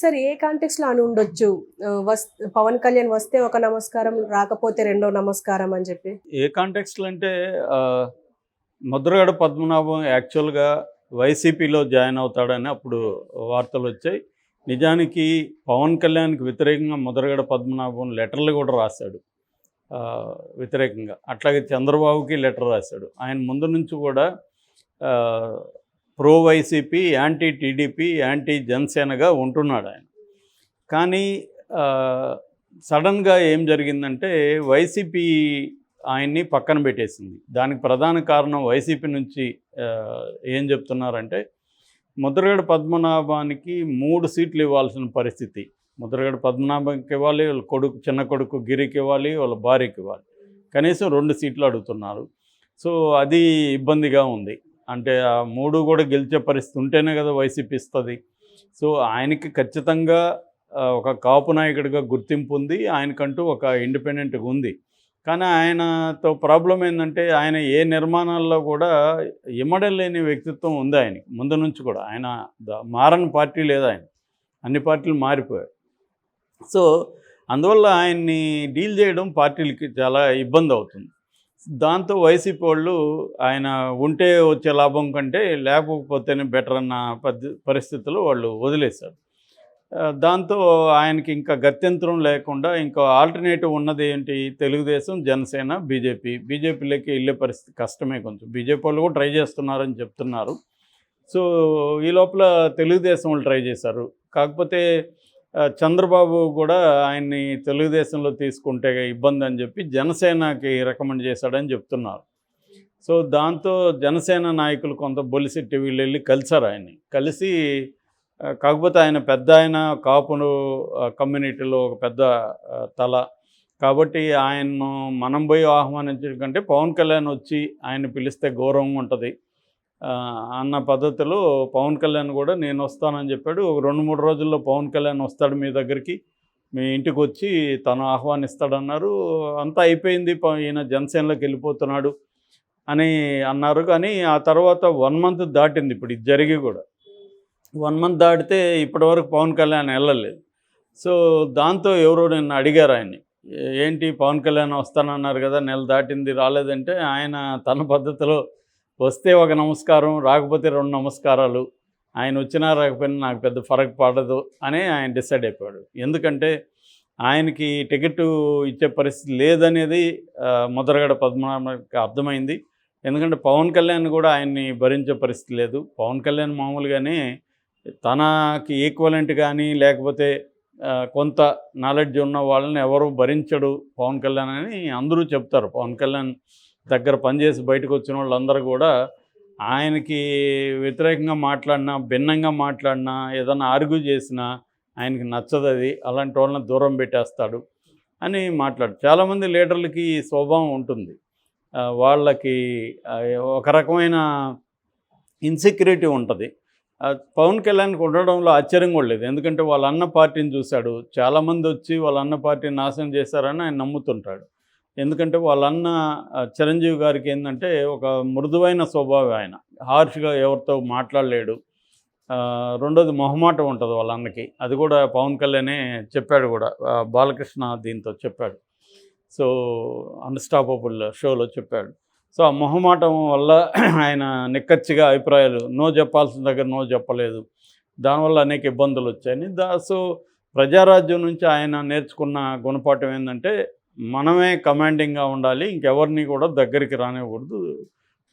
Sir ఏ కాంటెక్స్‌లో అని ఉండొచ్చు? వస్ పవన్ కళ్యాణ్ వస్తే ఒక నమస్కారం, రాకపోతే రెండో నమస్కారం అని చెప్పి. ఏ కాంటెక్స్‌లో అంటే ఆహ్, ముద్రగడ పద్మనాభం యాక్చువల్‌గా వైసీపీలో జాయిన్ అవుతాడని అప్పుడు వార్తలొచ్చాయి. నిజానికి పవన్ కళ్యాణ్‌కి వ్యతిరేకంగా ముద్రగడ పద్మనాభం లెటర్లు కూడా రాశాడు. వ్యతిరేకంగా. అట్లాగే చంద్రబాబుకి లెటర్ రాశాడు. ఆయన ముందు నుంచి కూడా ఆహ్, pro YCP, anti TDP, anti జనసేనగా ఉంటున్నాడు ఆయన. కానీ సడన్గా ఏం జరిగిందంటే వైసీపీ ఆయన్ని పక్కన పెట్టేసింది. దానికి ప్రధాన కారణం వైసీపీ నుంచి ఏం చెప్తున్నారంటే ముద్రగడ పద్మనాభానికి 3 సీట్లు ఇవ్వాల్సిన పరిస్థితి. ముద్రగడ పద్మనాభంకి ఇవ్వాలి, వాళ్ళ కొడుకు చిన్న కొడుకు గిరికి ఇవ్వాలి, వాళ్ళ భార్యకి ఇవ్వాలి. కనీసం 2 సీట్లు అడుగుతున్నారు. సో అది ఇబ్బందిగా ఉంది. అంటే ఆ 3 కూడా గెలిచే పరిస్థితి ఉంటేనే కదా వైసీపీ ఇస్తుంది. సో ఆయనకి ఖచ్చితంగా ఒక కాపు నాయకుడిగా గుర్తింపు ఉంది. ఆయనకంటూ ఒక ఇండిపెండెంట్గా ఉంది. కానీ ఆయనతో ప్రాబ్లం ఏంటంటే ఆయన ఏ నిర్మాణాల్లో కూడా ఇమడలేని వ్యక్తిత్వం ఉంది ఆయనకి ముందు నుంచి కూడా. ఆయన మారని పార్టీ లేదు ఆయన. అన్ని పార్టీలు మారిపోయాయి. సో అందువల్ల ఆయన్ని డీల్ చేయడం పార్టీలకి చాలా ఇబ్బంది అవుతుంది. దాంతో వైసీపీ వాళ్ళు ఆయన ఉంటే వచ్చే లాభం కంటే లేకపోతేనే బెటర్ అన్న పరిస్థితుల్లో వాళ్ళు వదిలేశారు. దాంతో ఆయనకి ఇంకా గత్యంతరం లేకుండా ఇంకా ఆల్టర్నేటివ్ ఉన్నది ఏంటి? తెలుగుదేశం, జనసేన, బీజేపీ. బీజేపీలోకి వెళ్ళే పరిస్థితి కష్టమే కొంచెం. బీజేపీ వాళ్ళు కూడా ట్రై చేస్తున్నారని చెప్తున్నారు. సో ఈ లోపల తెలుగుదేశం వాళ్ళు ట్రై చేశారు. కాకపోతే చంద్రబాబు కూడా ఆయన్ని తెలుగుదేశంలో తీసుకుంటే ఇబ్బంది అని చెప్పి జనసేనకి రికమెండ్ చేశాడని చెప్తున్నారు. సో దాంతో జనసేన నాయకులు కొంత బొలిశెట్టి వీళ్ళు వెళ్ళి కలిశారు ఆయన్ని. కలిసి కాకపోతే ఆయన పెద్ద ఆయన కాపును కమ్యూనిటీలో ఒక పెద్ద తల కాబట్టి ఆయన్ను మనం పోయి ఆహ్వానించడం కంటే పవన్ కళ్యాణ్ వచ్చి ఆయన పిలిస్తే గౌరవం ఉంటుంది అన్న పద్ధతిలో పవన్ కళ్యాణ్ కూడా నేను వస్తానని చెప్పాడు. ఒక 2-3 రోజుల్లో పవన్ కళ్యాణ్ వస్తాడు మీ దగ్గరికి, మీ ఇంటికి వచ్చి తను ఆహ్వానిస్తాడన్నారు. అంతా అయిపోయింది, ఈయన జనసేనలోకి వెళ్ళిపోతున్నాడు అని అన్నారు. కానీ ఆ తర్వాత 1 మంత్ దాటింది ఇప్పుడు ఇది జరిగి కూడా. 1 మంత్ దాటితే ఇప్పటివరకు పవన్ కళ్యాణ్ వెళ్ళలేదు. సో దాంతో ఎవరో నిన్న అడిగారు ఆయన్ని, ఏంటి పవన్ కళ్యాణ్ వస్తానన్నారు కదా, నెల దాటింది రాలేదంటే ఆయన తన పద్ధతిలో వస్తే ఒక నమస్కారం, రాకపోతే 2 నమస్కారాలు, ఆయన వచ్చినా రాకపోయినా నాకు పెద్ద ఫరక్ పడదు అని ఆయన డిసైడ్ అయిపోయాడు. ఎందుకంటే ఆయనకి టికెట్ ఇచ్చే పరిస్థితి లేదనేది ముద్రగడ పద్మనాభకి అర్థమైంది. ఎందుకంటే పవన్ కళ్యాణ్ కూడా ఆయన్ని భరించే పరిస్థితి లేదు. పవన్ కళ్యాణ్ మామూలుగానే తనకి ఈక్వలెంట్ కానీ లేకపోతే కొంత నాలెడ్జ్ ఉన్న వాళ్ళని ఎవరు భరించడు పవన్ కళ్యాణ్ అని అందరూ చెప్తారు. పవన్ కళ్యాణ్ దగ్గర పనిచేసి బయటకు వచ్చిన వాళ్ళందరూ కూడా ఆయనకి వ్యతిరేకంగా మాట్లాడినా, భిన్నంగా మాట్లాడినా, ఏదైనా ఆర్గ్యూ చేసినా ఆయనకి నచ్చదు. అది అలాంటి వాళ్ళని దూరం పెట్టేస్తాడు అని మాట్లాడు. చాలామంది లీడర్లకి ఈ స్వభావం ఉంటుంది. వాళ్ళకి ఒక రకమైన ఇన్సెక్యూరిటీ ఉంటుంది. పవన్ కళ్యాణ్కి ఉండడంలో ఆశ్చర్యం కూడా లేదు. ఎందుకంటే వాళ్ళ అన్న పార్టీని చూశాడు. చాలామంది వచ్చి వాళ్ళ అన్న పార్టీని నాశనం చేశారని ఆయన నమ్ముతుంటాడు. ఎందుకంటే వాళ్ళ అన్న చిరంజీవి గారికి ఏంటంటే ఒక మృదువైన స్వభావం. ఆయన హార్ష్గా ఎవరితో మాట్లాడలేడు. రెండోది మొహమాటం ఉంటుంది వాళ్ళ అన్నకి. అది కూడా పవన్ కళ్యాణే చెప్పాడు కూడా, బాలకృష్ణ దీంతో చెప్పాడు. సో అన్స్టాపబుల్ షోలో చెప్పాడు. సో ఆ మొహమాటం వల్ల ఆయన నిక్కచ్చిగా అభిప్రాయాలు నో చెప్పాల్సిన దగ్గర నో చెప్పలేదు. దానివల్ల అనేక ఇబ్బందులు వచ్చాయని. సో ప్రజారాజ్యం నుంచి ఆయన నేర్చుకున్న గుణపాఠం ఏంటంటే మనమే కమాండింగ్గా ఉండాలి, ఇంకెవరిని కూడా దగ్గరికి రానివ్వకూడదు,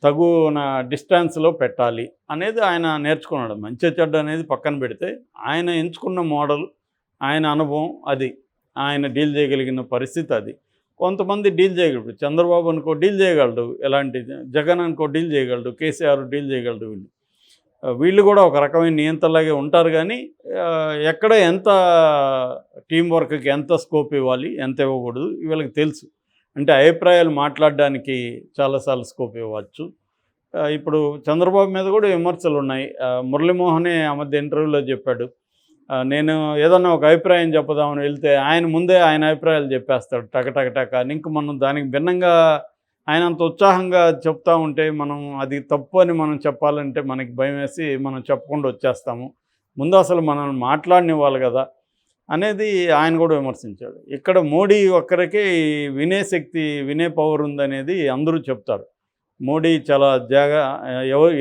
తగున డిస్టెన్స్లో పెట్టాలి అనేది ఆయన నేర్చుకున్నాడు. మంచి చెడ్డ అనేది పక్కన పెడితే ఆయన ఎంచుకున్న మోడల్, ఆయన అనుభవం అది. ఆయన డీల్ చేయగలిగిన పరిస్థితి అది. కొంతమంది డీల్ చేయగలరు. చంద్రబాబు అనుకో డీల్ చేయగలడు, ఎలాంటి జగన్ అనుకో డీల్ చేయగలడు, కేసీఆర్ డీల్ చేయగలడు. వీళ్ళు కూడా ఒక రకమైన నియంత్రణలాగే ఉంటారు. కానీ ఎక్కడ ఎంత టీం వర్క్కి ఎంత స్కోప్ ఇవ్వాలి, ఎంత ఇవ్వకూడదు వీళ్ళకి తెలుసు. అంటే అభిప్రాయాలు మాట్లాడడానికి చాలాసార్లు స్కోప్ ఇవ్వచ్చు. ఇప్పుడు చంద్రబాబు మీద కూడా విమర్శలు ఉన్నాయి. మురళీమోహనే ఆ మధ్య ఇంటర్వ్యూలో చెప్పాడు, నేను ఏదన్నా ఒక అభిప్రాయం చెప్పదామని వెళ్తే ఆయన ముందే ఆయన అభిప్రాయాలు చెప్పేస్తాడు టక. ఇంక మనం దానికి భిన్నంగా ఆయన అంత ఉత్సాహంగా చెప్తా ఉంటే మనం అది తప్పు అని మనం చెప్పాలంటే మనకి భయం వేసి మనం చెప్పకుండా వచ్చేస్తాము. ముందు అసలు మనల్ని మాట్లాడనివ్వాలి కదా అనేది ఆయన కూడా విమర్శించాడు. ఇక్కడ మోడీ ఒక్కరికే వినే శక్తి, వినే పవర్ ఉందనేది అందరూ చెప్తారు. మోడీ చాలా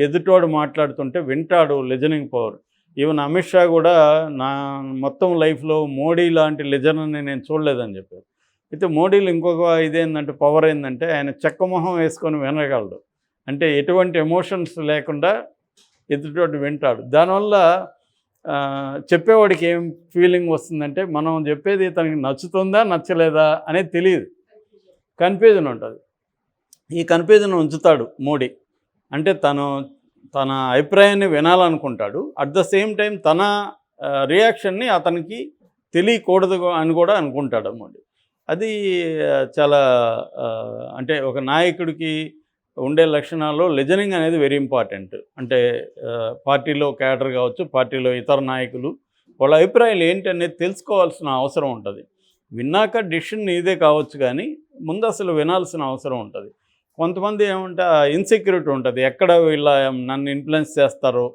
ఎదుటివాడు మాట్లాడుతుంటే వింటాడు, listening power. Even Amit Shah కూడా నా మొత్తం లైఫ్లో మోడీ లాంటి లిజనర్ని నేను చూడలేదని చెప్పారు. అయితే మోడీలో ఇంకొక ఇదేంటంటే పవర్ ఏంటంటే ఆయన చెక్కమొహం వేసుకొని వినగలడు. అంటే ఎటువంటి ఎమోషన్స్ లేకుండా ఎదుటివాడు వింటాడు. దానివల్ల చెప్పేవాడికి ఏం ఫీలింగ్ వస్తుందంటే మనం చెప్పేది తనకి నచ్చుతుందా నచ్చలేదా అనేది తెలియదు, కన్ఫ్యూజన్ ఉంటుంది. ఈ కన్ఫ్యూజన్ ఉంచుతాడు మోడీ. అంటే తన అభిప్రాయాన్ని వినాలనుకుంటాడు, అట్ ద సేమ్ టైం తన రియాక్షన్ని అతనికి తెలియకూడదు అని కూడా అనుకుంటాడు మోడీ. అది చాలా అంటే ఒక నాయకుడికి ఉండే లక్షణాల్లో లిజనింగ్ అనేది వెరీ ఇంపార్టెంట్. అంటే పార్టీలో క్యాడర్ కావచ్చు, పార్టీలో ఇతర నాయకులు వాళ్ళ అభిప్రాయాలు ఏంటి అనేది తెలుసుకోవాల్సిన అవసరం ఉంటుంది. విన్నాక డిసిషన్ ఇదే కావచ్చు, కానీ ముందు అసలు వినాల్సిన అవసరం ఉంటుంది. కొంతమంది ఏమంటే ఇన్సెక్యూరిటీ ఉంటుంది, ఎక్కడ వీళ్ళ నన్ను ఇన్ఫ్లుయెన్స్ చేస్తారో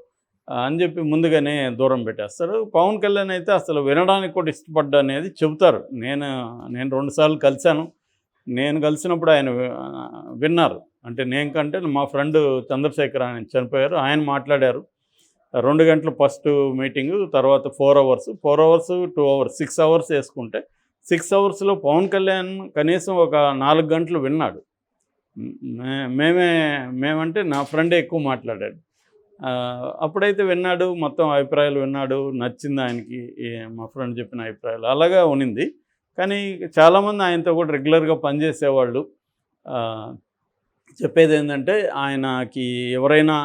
అని చెప్పి ముందుగానే దూరం పెట్టేస్తారు. పవన్ కళ్యాణ్ అయితే అసలు వినడానికి కూడా ఇష్టపడ్డా అనేది చెబుతారు. నేను 2 సార్లు కలిశాను. నేను కలిసినప్పుడు ఆయన విన్నారు. అంటే నేను కంటే మా ఫ్రెండ్ చంద్రశేఖర్ ఆయన చనిపోయారు, ఆయన మాట్లాడారు. 2 గంటలు ఫస్ట్ మీటింగు, తర్వాత 4 అవర్స్, 2 అవర్స్, 6 అవర్స్ వేసుకుంటే 6 అవర్స్లో పవన్ కళ్యాణ్ కనీసం ఒక 4 గంటలు విన్నాడు. మేమంటే నా ఫ్రెండే ఎక్కువ మాట్లాడాడు. అప్పుడైతే విన్నాడు, మొత్తం అభిప్రాయాలు విన్నాడు, నచ్చింది ఆయనకి మా ఫ్రెండ్ చెప్పిన అభిప్రాయాలు, అలాగా ఉనింది. కానీ చాలామంది ఆయనతో కూడా రెగ్యులర్గా పనిచేసేవాళ్ళు చెప్పేది ఏంటంటే ఆయనకి ఎవరైనా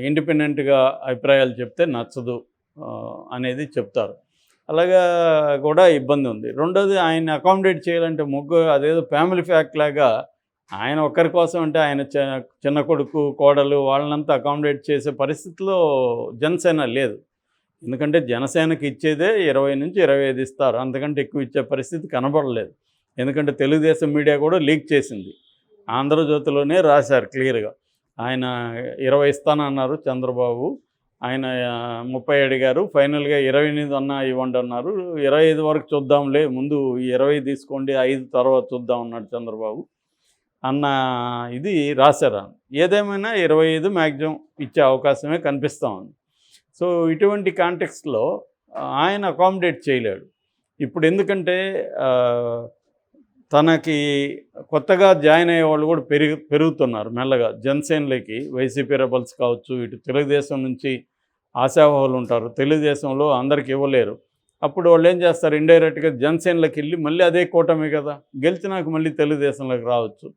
ఇండిపెండెంట్గా అభిప్రాయాలు చెప్తే నచ్చదు అనేది చెప్తారు. అలాగా కూడా ఇబ్బంది ఉంది. రెండోది ఆయన్ని అకామిడేట్ చేయాలంటే అదేదో ఫ్యామిలీ ఫ్యాక్ట్ లాగా ఆయన ఒక్కరి కోసం అంటే ఆయన చిన్న కొడుకు, కోడలు వాళ్ళనంతా అకామిడేట్ చేసే పరిస్థితిలో జనసేన లేదు. ఎందుకంటే జనసేనకి ఇచ్చేదే 20 నుంచి 25 ఇస్తారు, అంతకంటే ఎక్కువ ఇచ్చే పరిస్థితి కనబడలేదు. ఎందుకంటే తెలుగుదేశం మీడియా కూడా లీక్ చేసింది, ఆంధ్రజ్యోతిలోనే రాశారు క్లియర్గా. ఆయన 20 ఇస్తానన్నారు చంద్రబాబు, ఆయన 30 అడిగారు, ఫైనల్గా 28 అన్నా ఇవ్వండి అన్నారు. 25 వరకు చూద్దాంలే, ముందు 20 తీసుకోండి, 5 తర్వాత చూద్దాం అన్నాడు చంద్రబాబు అన్న ఇది రాశారు. ఏదేమైనా 25 మ్యాక్సిమం ఇచ్చే అవకాశమే కనిపిస్తూ ఉంది. సో ఇటువంటి కాంటెక్స్ట్లో ఆయన అకామిడేట్ చేయలేడు ఇప్పుడు. ఎందుకంటే తనకి కొత్తగా జాయిన్ అయ్యే వాళ్ళు కూడా పెరుగుతున్నారు మెల్లగా జనసేనలోకి. వైసీపీ రెబల్స్ కావచ్చు, ఇటు తెలుగుదేశం నుంచి ఆశావాహులు ఉంటారు, తెలుగుదేశంలో అందరికి ఇవ్వలేరు. అప్పుడు వాళ్ళు ఏం చేస్తారు, ఇండైరెక్ట్గా జనసేనలోకి వెళ్ళి మళ్ళీ అదే కూటమి కదా, గెలిచినాక మళ్ళీ తెలుగుదేశంలోకి రావచ్చు.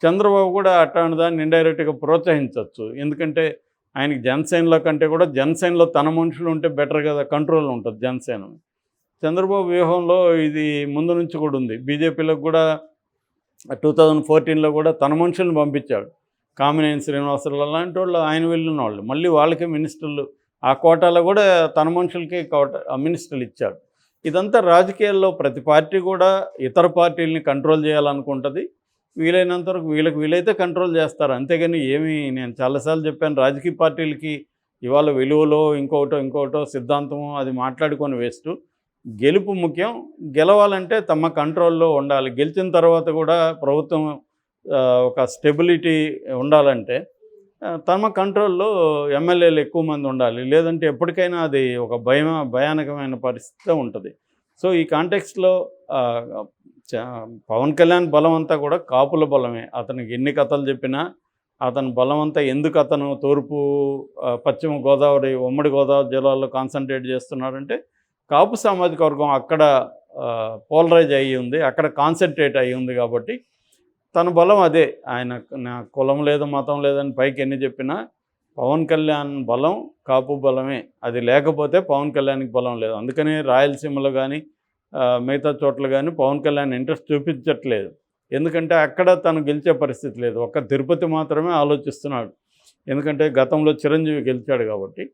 చంద్రబాబు కూడా అట్లాంటి దాన్ని ఇండైరెక్ట్గా ప్రోత్సహించవచ్చు. ఎందుకంటే ఆయనకి జనసేనలో కంటే కూడా జనసేనలో తన మనుషులు ఉంటే బెటర్ కదా, కంట్రోల్ ఉంటుంది జనసేన. చంద్రబాబు వ్యూహంలో ఇది ముందు నుంచి కూడా ఉంది. బీజేపీలోకి కూడా 2014లో కూడా తన మనుషులను పంపించాడు. కామినేని శ్రీనివాసరావు అలాంటి వాళ్ళు, ఆయన వెళ్ళిన వాళ్ళు మళ్ళీ వాళ్ళకే మినిస్టర్లు, ఆ కోటాలో కూడా తన మనుషులకే మినిస్టర్లు ఇచ్చాడు. ఇదంతా రాజకీయాల్లో ప్రతి పార్టీ కూడా ఇతర పార్టీలని కంట్రోల్ చేయాలనుకుంటుంది. వీలైనంత వరకు వీలైతే కంట్రోల్ చేస్తారు. అంతేగాని నేను చాలాసార్లు చెప్పాను, రాజకీయ పార్టీలకి ఇవాళ విలువలో ఇంకోటో సిద్ధాంతమో అది మాట్లాడుకొని వేస్ట్. గెలుపు ముఖ్యం. గెలవాలంటే తమ కంట్రోల్లో ఉండాలి. గెలిచిన తర్వాత కూడా ప్రభుత్వం ఒక స్టెబిలిటీ ఉండాలంటే తమ కంట్రోల్లో ఎమ్మెల్యేలు ఎక్కువ మంది ఉండాలి. లేదంటే ఎప్పటికైనా అది ఒక భయానకమైన పరిస్థితి ఉంటుంది. సో ఈ కాంటెక్స్ట్లో పవన్ కళ్యాణ్ బలం అంతా కూడా కాపుల బలమే. అతనికి ఎన్ని కథలు చెప్పినా అతని బలం అంతా ఎందుకు అతను తూర్పు పశ్చిమ గోదావరి, ఉమ్మడి గోదావరి జిల్లాల్లో కాన్సన్ట్రేట్ చేస్తున్నాడంటే కాపు సామాజిక వర్గం అక్కడ పోలరైజ్ అయ్యి ఉంది, అక్కడ కాన్సన్ట్రేట్ అయ్యి ఉంది. కాబట్టి తన బలం అదే. ఆయన నా కులం లేదు, మతం లేదని పైకి ఎన్ని చెప్పినా పవన్ కళ్యాణ్ బలం కాపు బలమే. అది లేకపోతే పవన్ కళ్యాణ్కి బలం లేదు. అందుకని రాయలసీమలో కానీ మిగతా చోట్ల కానీ పవన్ కళ్యాణ్ ఇంట్రెస్ట్ చూపించట్లేదు. ఎందుకంటే అక్కడ తను గెలిచే పరిస్థితి లేదు. ఒక్క తిరుపతి మాత్రమే ఆలోచిస్తున్నాడు. ఎందుకంటే గతంలో చిరంజీవి గెలిచాడు కాబట్టి.